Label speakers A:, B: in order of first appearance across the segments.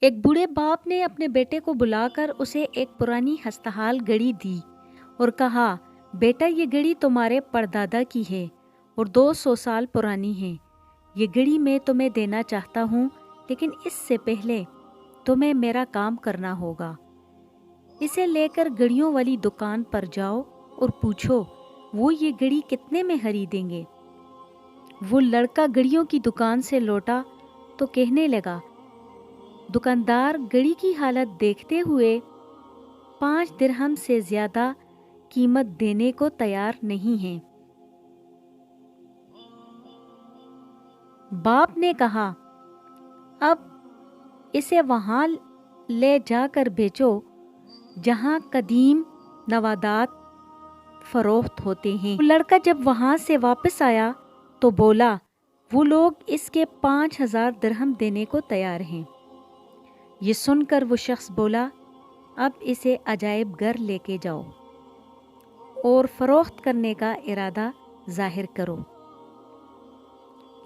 A: ایک بوڑھے باپ نے اپنے بیٹے کو بلا کر اسے ایک پرانی ہستحال گھڑی دی اور کہا، بیٹا یہ گھڑی تمہارے پردادا کی ہے اور 200 سال پرانی ہے۔ یہ گھڑی میں تمہیں دینا چاہتا ہوں، لیکن اس سے پہلے تمہیں میرا کام کرنا ہوگا۔ اسے لے کر گھڑیوں والی دکان پر جاؤ اور پوچھو وہ یہ گھڑی کتنے میں خریدیں گے۔ وہ لڑکا گھڑیوں کی دکان سے لوٹا تو کہنے لگا، دکاندار گھڑی کی حالت دیکھتے ہوئے 5 درہم سے زیادہ قیمت دینے کو تیار نہیں ہے۔ باپ نے کہا، اب اسے وہاں لے جا کر بیچو جہاں قدیم نوادات فروخت ہوتے ہیں۔ وہ لڑکا جب وہاں سے واپس آیا تو بولا، وہ لوگ اس کے 5000 درہم دینے کو تیار ہیں۔ یہ سن کر وہ شخص بولا، اب اسے عجائب گھر لے کے جاؤ اور فروخت کرنے کا ارادہ ظاہر کرو۔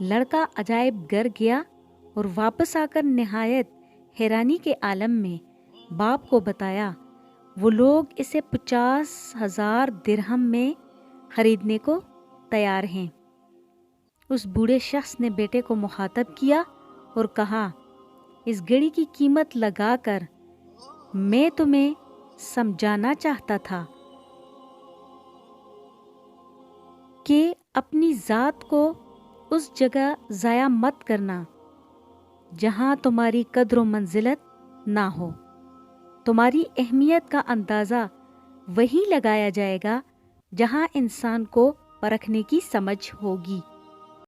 A: لڑکا عجائب گھر گیا اور واپس آ کر نہایت حیرانی کے عالم میں باپ کو بتایا، وہ لوگ اسے 50,000 درہم میں خریدنے کو تیار ہیں۔ اس بوڑھے شخص نے بیٹے کو مخاطب کیا اور کہا، اس گھڑی کی قیمت لگا کر میں تمہیں سمجھانا چاہتا تھا کہ اپنی ذات کو اس جگہ ضائع مت کرنا جہاں تمہاری قدر و منزلت نہ ہو۔ تمہاری اہمیت کا اندازہ وہیں لگایا جائے گا جہاں انسان کو پرکھنے کی سمجھ ہوگی۔